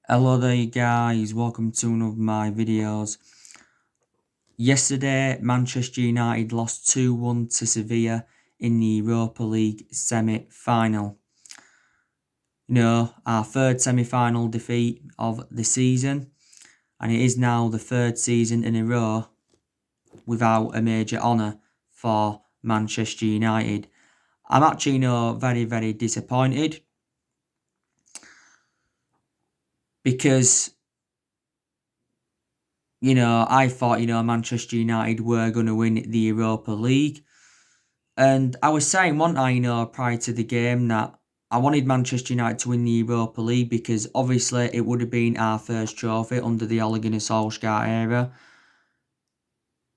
Hello there guys, welcome to one of my videos. Yesterday, Manchester United lost 2-1 to Sevilla in the Europa League semi-final. Our third semi-final defeat of the season, and it is now the third season in a row without a major honour for Manchester United. I'm actually, very, very disappointed because I thought, Manchester United were going to win the Europa League. And I was saying, wasn't I, prior to the game that I wanted Manchester United to win the Europa League because obviously it would have been our first trophy under the Ole Gunnar Solskjaer era.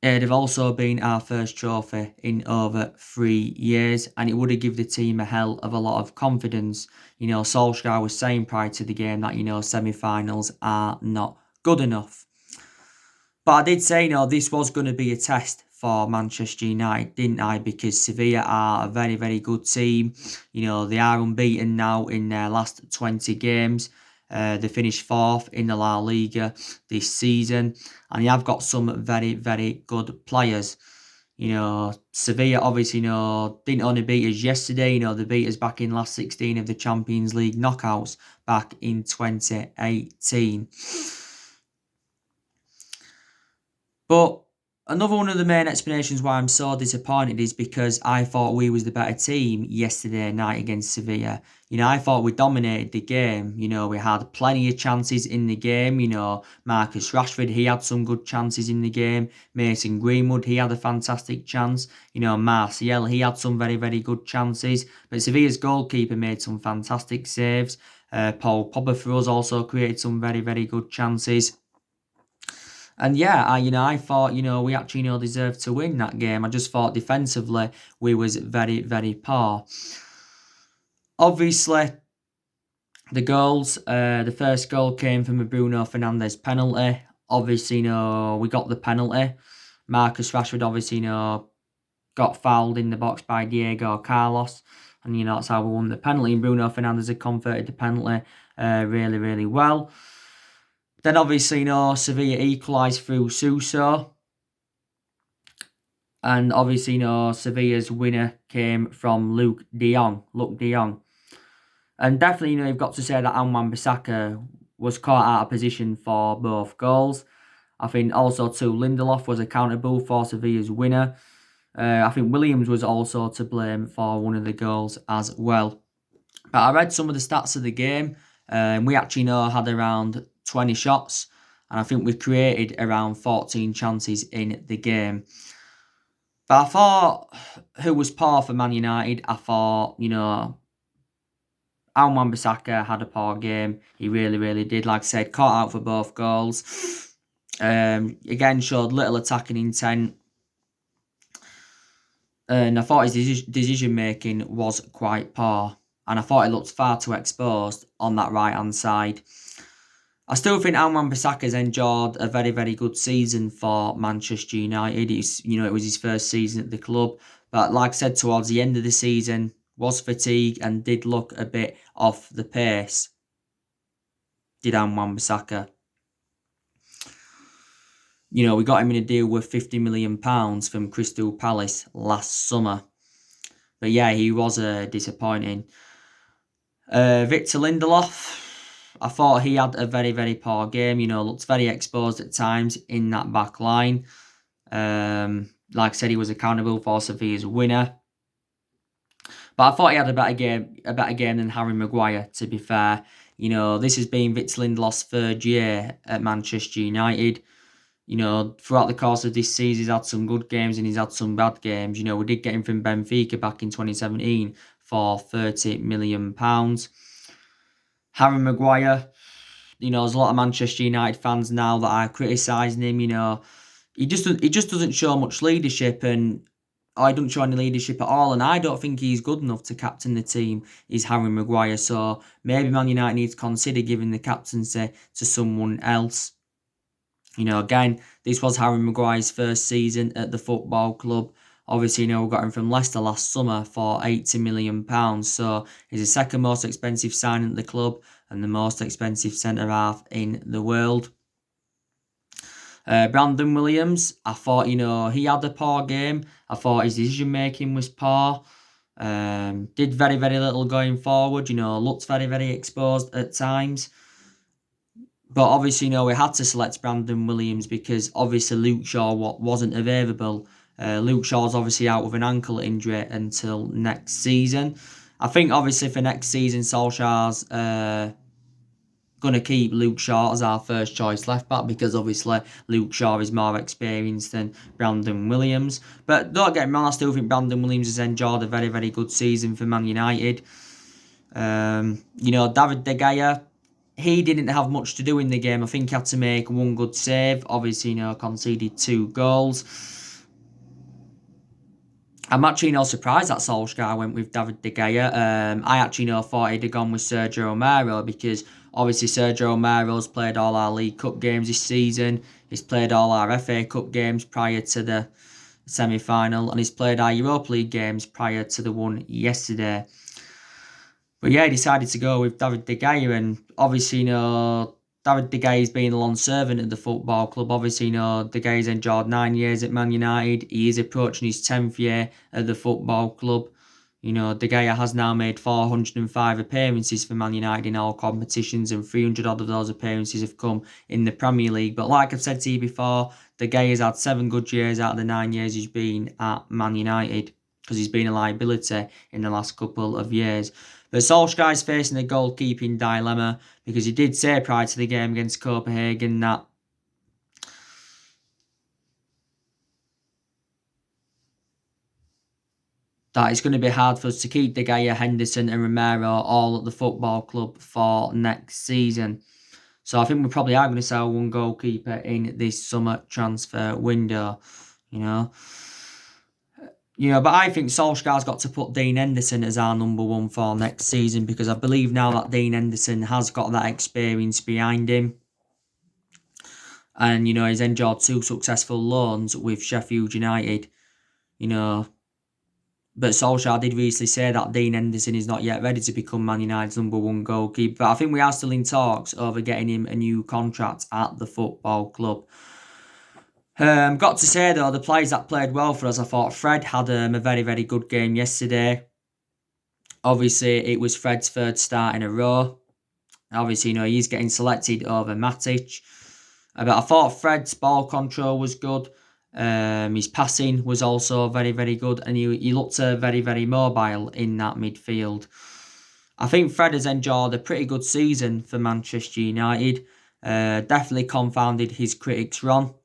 It'd have also been our first trophy in over 3 years, and it would have given the team a hell of a lot of confidence. Solskjaer was saying prior to the game that, semi-finals are not good enough. But I did say, this was going to be a test for Manchester United, didn't I? Because Sevilla are a very, very good team. They are unbeaten now in their last 20 games. They finished fourth in the La Liga this season. And they have got some very, very good players. Sevilla obviously, didn't only beat us yesterday. They beat us back in last 16 of the Champions League knockouts back in 2018. But another one of the main explanations why I'm so disappointed is because I thought we was the better team yesterday night against Sevilla. I thought we dominated the game. We had plenty of chances in the game. Marcus Rashford, he had some good chances in the game. Mason Greenwood, he had a fantastic chance. Martial, he had some very, very good chances. But Sevilla's goalkeeper made some fantastic saves. Paul Pogba for us also created some very, very good chances. And yeah, I thought, we actually, deserved to win that game. I just thought defensively we was very, very poor. Obviously, the goals, the first goal came from a Bruno Fernandes penalty. Obviously, we got the penalty. Marcus Rashford, obviously, got fouled in the box by Diego Carlos. And, that's how we won the penalty. And Bruno Fernandes had converted the penalty really, really well. Then obviously, Sevilla equalised through Suso. And obviously, Sevilla's winner came from Luke de Jong. And definitely, you've got to say that Wan-Bissaka was caught out of position for both goals. I think also too, Lindelof was accountable for Sevilla's winner. I think Williams was also to blame for one of the goals as well. But I read some of the stats of the game. We actually had around 20 shots. And I think we created around 14 chances in the game. But I thought, who was poor for Man United? I thought, Wan-Bissaka had a poor game. He really, really did. Like I said, caught out for both goals. Again, showed little attacking intent. And I thought his decision making was quite poor. And I thought he looked far too exposed on that right-hand side. I still think Wan-Bissaka's enjoyed a very, very good season for Manchester United. It was his first season at the club. But like I said, towards the end of the season, was fatigued and did look a bit off the pace. Did Wan-Bissaka. We got him in a deal worth £50 million from Crystal Palace last summer. But yeah, he was disappointing. Victor Lindelof, I thought he had a very, very poor game. Looked very exposed at times in that back line. Like I said, he was accountable for Sevilla's winner. But I thought he had a better game than Harry Maguire, to be fair. This has been Victor Lindelof's third year at Manchester United. Throughout the course of this season, he's had some good games and he's had some bad games. We did get him from Benfica back in 2017 for £30 million. Harry Maguire, there's a lot of Manchester United fans now that are criticising him. He just doesn't show much leadership, and I don't show any leadership at all. And I don't think he's good enough to captain the team. Is Harry Maguire? So maybe Man United needs to consider giving the captaincy to someone else. Again, this was Harry Maguire's first season at the football club. Obviously, we got him from Leicester last summer for £80 million. So he's the second most expensive signing at the club. and the most expensive centre-half in the world. Brandon Williams, I thought, he had a poor game. I thought his decision-making was poor. Did very, very little going forward, looked very, very exposed at times. But obviously, we had to select Brandon Williams because obviously Luke Shaw wasn't available. Luke Shaw's obviously out with an ankle injury until next season. I think obviously for next season, Solskjaer's going to keep Luke Shaw as our first choice left back because obviously Luke Shaw is more experienced than Brandon Williams. But don't get me wrong, I still think Brandon Williams has enjoyed a very, very good season for Man United. David De Gea, he didn't have much to do in the game. I think he had to make one good save. Obviously, conceded 2 goals. I'm actually surprised that Solskjaer went with David De Gea. I actually thought he'd have gone with Sergio Romero because obviously Sergio Romero's played all our League Cup games this season. He's played all our FA Cup games prior to the semi-final, and he's played our Europa League games prior to the one yesterday. But yeah, he decided to go with David De Gea, and obviously, David De Gea's been a long servant at the football club. Obviously, De Gea's enjoyed 9 years at Man United. He is approaching his 10th year at the football club. De Gea has now made 405 appearances for Man United in all competitions, and 300 odd of those appearances have come in the Premier League. But like I've said to you before, De Gea's had 7 good years out of the 9 years he's been at Man United because he's been a liability in the last couple of years. But Solskjaer's facing a goalkeeping dilemma because he did say prior to the game against Copenhagen that it's going to be hard for us to keep De Gea, Henderson and Romero all at the football club for next season. So I think we probably are going to sell one goalkeeper in this summer transfer window, but I think Solskjaer's got to put Dean Henderson as our number 1 for next season because I believe now that Dean Henderson has got that experience behind him. And, he's enjoyed 2 successful loans with Sheffield United, But Solskjaer did recently say that Dean Henderson is not yet ready to become Man United's number 1 goalkeeper. But I think we are still in talks over getting him a new contract at the football club. Got to say though, the players that played well for us, I thought Fred had a very, very good game yesterday. Obviously, it was Fred's 3rd start in a row. Obviously, he's getting selected over Matic. But I thought Fred's ball control was good. His passing was also very, very good. And he looked very, very mobile in that midfield. I think Fred has enjoyed a pretty good season for Manchester United. Definitely confounded his critics wrong.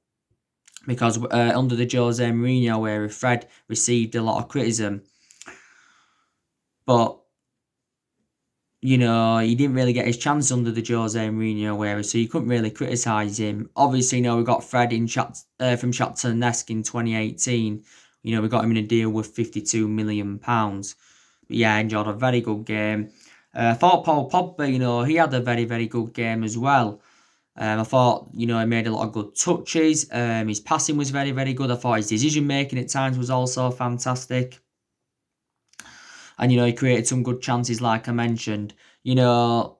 Because under the Jose Mourinho era, Fred received a lot of criticism. But, he didn't really get his chance under the Jose Mourinho era, so you couldn't really criticise him. Obviously, we got Fred from Shakhtar Donetsk in 2018. We got him in a deal with £52 million. But yeah, enjoyed a very good game. I thought Paul Pogba, he had a very, very good game as well. I thought, he made a lot of good touches. His passing was very, very good. I thought his decision-making at times was also fantastic. And, he created some good chances, like I mentioned. Since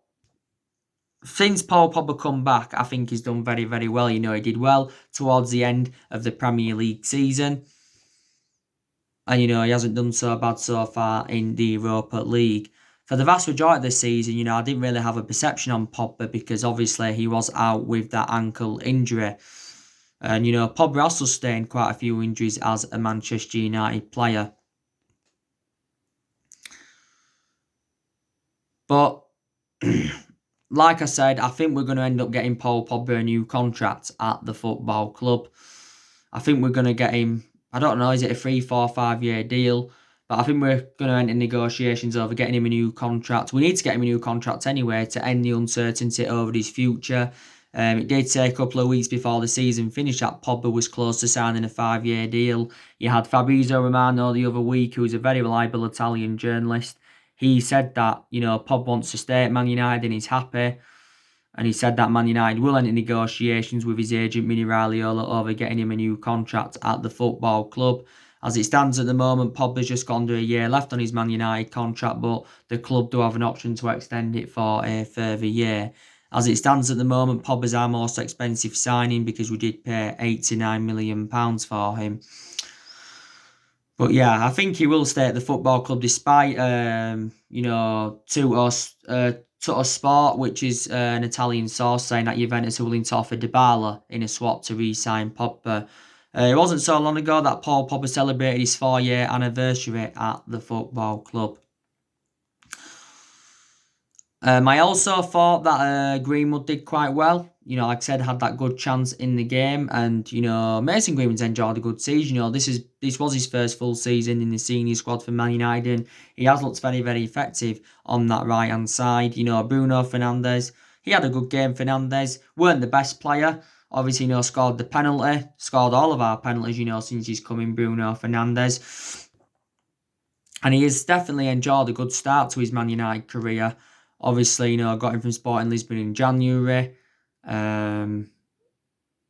Paul Pogba come back, I think he's done very, very well. He did well towards the end of the Premier League season. And, he hasn't done so bad so far in the Europa League. For the vast majority of this season, I didn't really have a perception on Pogba because obviously he was out with that ankle injury. And, Pogba has sustained quite a few injuries as a Manchester United player. But, like I said, I think we're going to end up getting Paul Pogba a new contract at the football club. I think we're going to get him, I don't know, is it a 3, 4, 5 year deal? But I think we're going to enter negotiations over getting him a new contract. We need to get him a new contract anyway to end the uncertainty over his future. It did take a couple of weeks before the season finished that Pogba was close to signing a 5-year deal. You had Fabrizio Romano the other week, who's a very reliable Italian journalist. He said that, Pogba wants to stay at Man United and he's happy. And he said that Man United will enter negotiations with his agent Mini Raiola over getting him a new contract at the football club. As it stands at the moment, Pogba's just got under a year left on his Man United contract, but the club do have an option to extend it for a further year. As it stands at the moment, Pogba's our most expensive signing because we did pay £89 million for him. But yeah, I think he will stay at the football club despite, Tutto Sport, which is an Italian source, saying that Juventus are willing to offer Dybala in a swap to re-sign Pogba. It wasn't so long ago that Paul Pogba celebrated his 4-year anniversary at the football club. I also thought that Greenwood did quite well. Like I said, had that good chance in the game, and Mason Greenwood's enjoyed a good season. This was his first full season in the senior squad for Man United, and he has looked very, very effective on that right hand side. Bruno Fernandes, he had a good game. Fernandes weren't the best player. Obviously, scored the penalty, scored all of our penalties. Since he's come in, Bruno Fernandes, and he has definitely enjoyed a good start to his Man United career. Obviously, got him from Sporting Lisbon in January. Didn't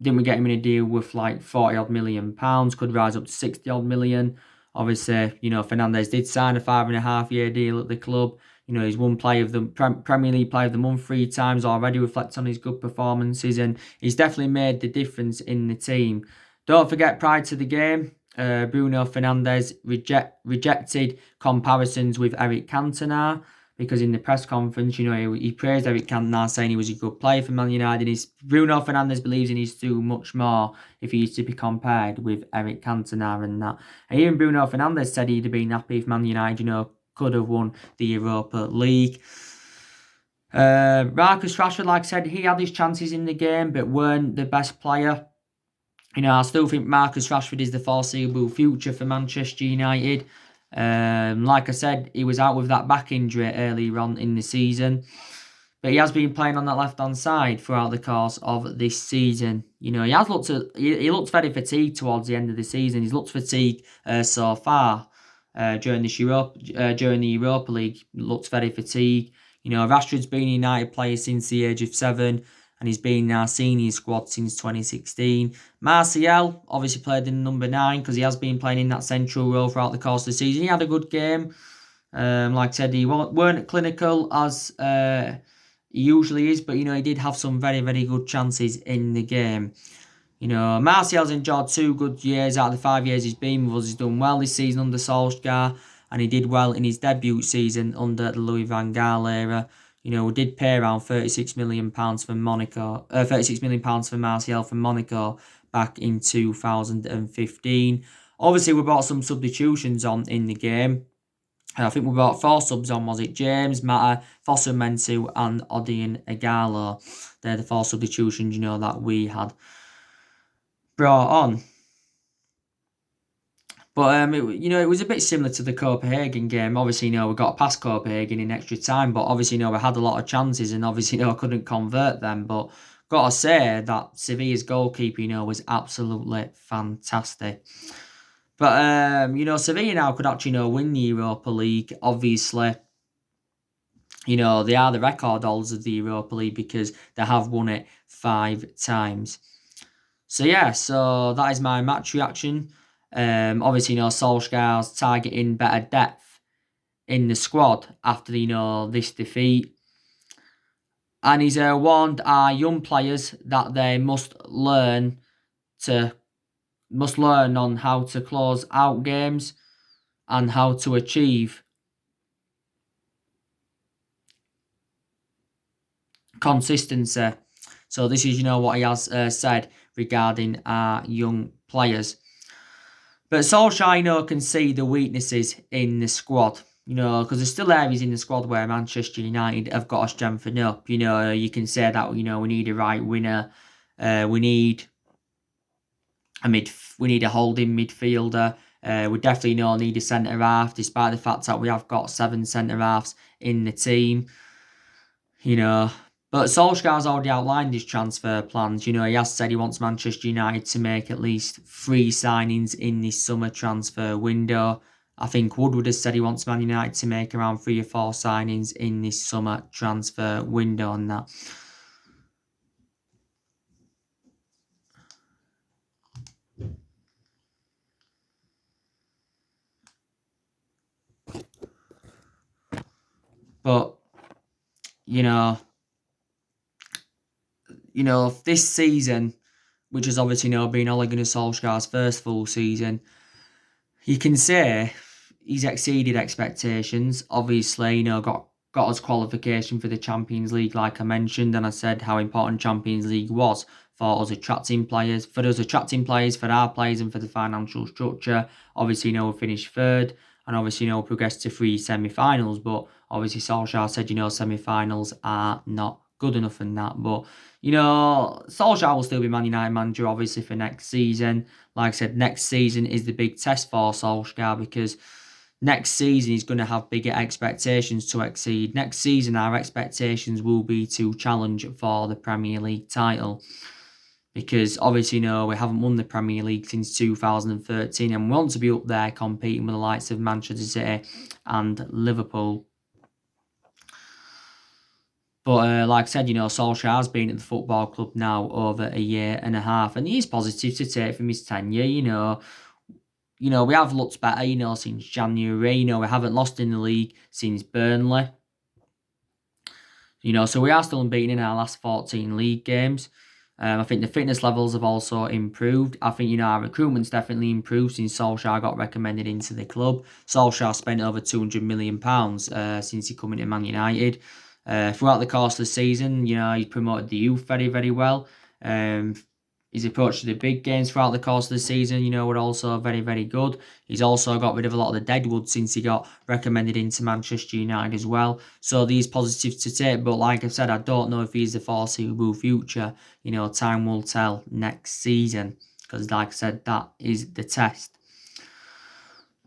we get him in a deal with like 40 odd million pounds? Could rise up to 60 odd million. Obviously, Fernandes did sign a 5.5 year deal at the club. He's won Premier League Player of the Month 3 times already, reflects on his good performances, and he's definitely made the difference in the team. Don't forget, prior to the game, Bruno Fernandes rejected comparisons with Eric Cantona, because in the press conference, he praised Eric Cantona, saying he was a good player for Man United. Bruno Fernandes believes he needs to do much more if he is to be compared with Eric Cantona and that. And even Bruno Fernandes said he'd have been happy if Man United, could have won the Europa League. Marcus Rashford, like I said, he had his chances in the game, but weren't the best player. I still think Marcus Rashford is the foreseeable future for Manchester United. Like I said, he was out with that back injury earlier on in the season, but he has been playing on that left-hand side throughout the course of this season. He looked very fatigued towards the end of the season. He's looked fatigued so far during the Europa League. Looked very fatigued. Rashford's been a United player since the age of 7. And he's been in our senior squad since 2016. Martial obviously played in number 9 because he has been playing in that central role throughout the course of the season. He had a good game. Like I said, he weren't clinical as he usually is, but he did have some very, very good chances in the game. Martial's enjoyed 2 good years out of the 5 years he's been with us. He's done well this season under Solskjaer, and he did well in his debut season under the Louis van Gaal era. We did pay around £36 million for Monaco, £36 million for Martial from Monaco back in 2015. Obviously, we brought some substitutions on in the game. I think we brought 4 subs on, was it? James, Mata, Fosu Mensah and Odion Ighalo. They're the 4 substitutions, that we had brought on. But it was a bit similar to the Copenhagen game. Obviously, we got past Copenhagen in extra time, but obviously, we had a lot of chances, and obviously, I couldn't convert them. But gotta say that Sevilla's goalkeeper, was absolutely fantastic. But Sevilla now could actually, win the Europa League. Obviously, they are the record holders of the Europa League because they have won it 5 times. So yeah, so that is my match reaction. Obviously, Solskjaer's targeting better depth in the squad after, this defeat. And he's warned our young players that they must learn on how to close out games and how to achieve consistency. So this is, what he has said regarding our young players. But Solskjaer, can see the weaknesses in the squad, because there's still areas in the squad where Manchester United have got to strengthen up. You can say that, we need a right winger. We need a holding midfielder. We definitely need a centre-half, despite the fact that we have got 7 centre-halves in the team. But Solskjaer's already outlined his transfer plans. He has said he wants Manchester United to make at least 3 signings in this summer transfer window. I think Woodward has said he wants Man United to make around 3 or 4 signings in this summer transfer window and that. But you know, this season, which has obviously been Ole Gunnar Solskjaer's first full season, you can say he's exceeded expectations. Obviously, got us qualification for the Champions League, like I mentioned, and I said how important Champions League was for us attracting players, for our players, and for the financial structure. Obviously, we finished third, and obviously, progressed to 3 semi-finals. But obviously, Solskjaer said, semi-finals are not good enough in that. But Solskjaer will still be Man United manager, obviously, for next season. Like I said, next season is the big test for Solskjaer, because next season he's going to have bigger expectations to exceed. Next season, our expectations will be to challenge for the Premier League title. Because obviously, we haven't won the Premier League since 2013, and we want to be up there competing with the likes of Manchester City and Liverpool. But like I said, Solskjaer's been at the football club now over a year and a half, and he's positive to take from his tenure. We have looked better, since January. We haven't lost in the league since Burnley. So we are still unbeaten in our last 14 league games. I think the fitness levels have also improved. I think, our recruitment's definitely improved since Solskjaer got recommended into the club. Solskjaer spent over £200 million since he come into Man United. Throughout the course of the season, he promoted the youth very, very well. His approach to the big games throughout the course of the season, were also very, very good. He's also got rid of a lot of the deadwood since he got recommended into Manchester United as well. So these positives to take, but like I said, I don't know if he's the foreseeable future. Time will tell next season, because like I said, that is the test.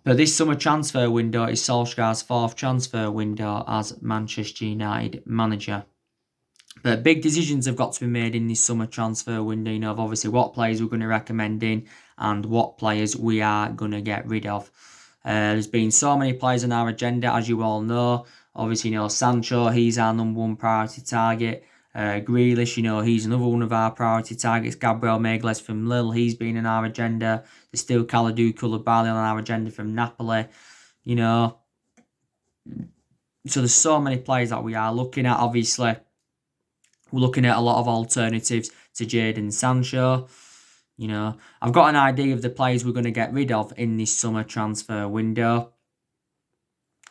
But this summer transfer window is Solskjaer's fourth transfer window as Manchester United manager. But big decisions have got to be made in this summer transfer window, of obviously what players we're going to recommend in and what players we are going to get rid of. There's been so many players on our agenda, as you all know. Obviously, Sancho, he's our number one priority target. Grealish, he's another one of our priority targets. Gabriel Magalhaes from Lille, he's been on our agenda. There's still Kalidou Koulibaly on our agenda from Napoli. So there's so many players that we are looking at, obviously. We're looking at a lot of alternatives to Jadon Sancho. I've got an idea of the players we're going to get rid of in this summer transfer window.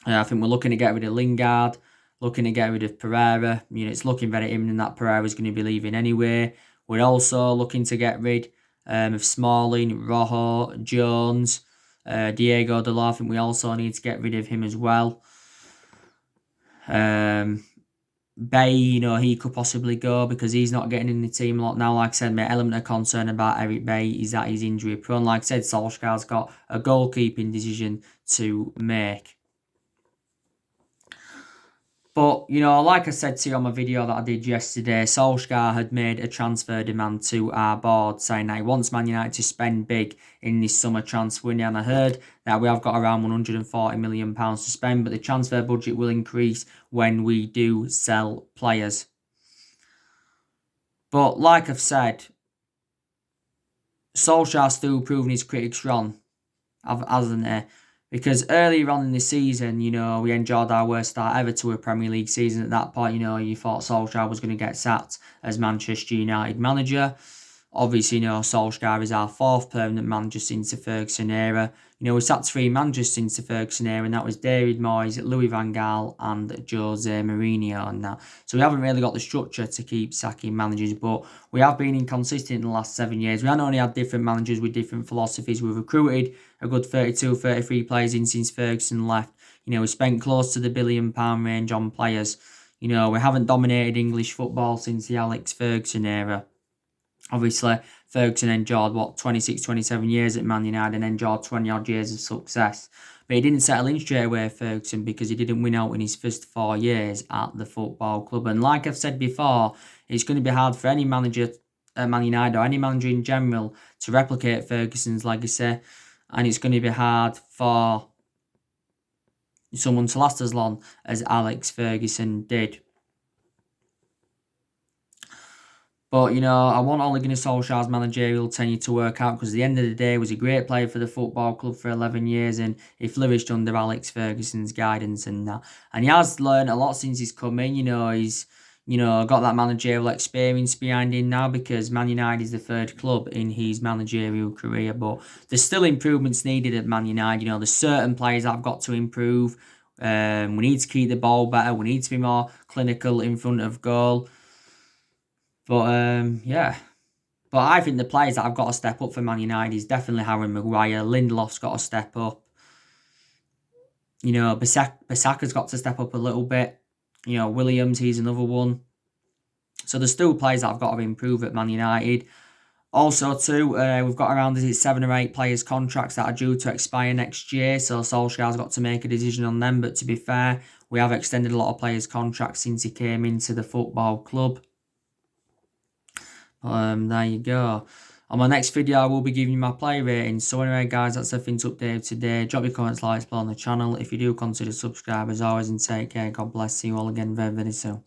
I think we're looking to get rid of Lingard, looking to get rid of Pereira. It's looking very imminent that Pereira's going to be leaving anyway. We're also looking to get rid of Smalling, Rojo, Jones, Diego Dalot. I think we also need to get rid of him as well. Bay, he could possibly go because he's not getting in the team a lot now. Like I said, my element of concern about Eric Bay is that he's injury prone. Like I said, Solskjaer's got a goalkeeping decision to make. But, like I said to you on my video that I did yesterday, Solskjaer had made a transfer demand to our board saying that he wants Man United to spend big in this summer transfer window. And I heard that we have got around £140 million to spend, but the transfer budget will increase when we do sell players. But like I've said, Solskjaer's still proving his critics wrong, hasn't he? Because earlier on in the season, we enjoyed our worst start ever to a Premier League season. At that point, you thought Solskjaer was going to get sacked as Manchester United manager. Obviously, Solskjaer is our fourth permanent manager since the Ferguson era. We sacked 3 managers since the Ferguson era, and that was David Moyes, Louis van Gaal, and Jose Mourinho and that. So we haven't really got the structure to keep sacking managers, but we have been inconsistent in the last 7 years. We haven't only had different managers with different philosophies. We've recruited a good 32, 33 players in since Ferguson left. We spent close to the £1 billion range on players. We haven't dominated English football since the Alex Ferguson era. Obviously, Ferguson endured, 26, 27 years at Man United and endured 20 odd years of success. But he didn't settle in straight away, Ferguson, because he didn't win out in his first 4 years at the football club. And like I've said before, it's going to be hard for any manager at Man United or any manager in general to replicate Ferguson's legacy. And it's going to be hard for someone to last as long as Alex Ferguson did. But, you know, I want Ole Gunnar Solskjaer's managerial tenure to work out because at the end of the day, he was a great player for the football club for 11 years and he flourished under Alex Ferguson's guidance and that. And he has learned a lot since he's come in. You know, he's, you know, got that managerial experience behind him now because Man United is the third club in his managerial career. But there's still improvements needed at Man United. You know, there's certain players that have got to improve. We need to keep the ball better. We need to be more clinical in front of goal. But yeah. But I think the players that have got to step up for Man United is definitely Harry Maguire. Lindelof's got to step up. You know, Bissaka's got to step up a little bit. You know, Williams, he's another one. So there's still players that have got to improve at Man United. Also, too, we've got around 7 or 8 players' contracts that are due to expire next year. So Solskjaer's got to make a decision on them. But to be fair, we have extended a lot of players' contracts since he came into the football club. There you go. On my next video, I will be giving you my player ratings. So anyway, guys, that's everything to update today. Drop your comments, likes, below on the channel. If you do, consider subscribe as always and take care. God bless you all again very, very soon.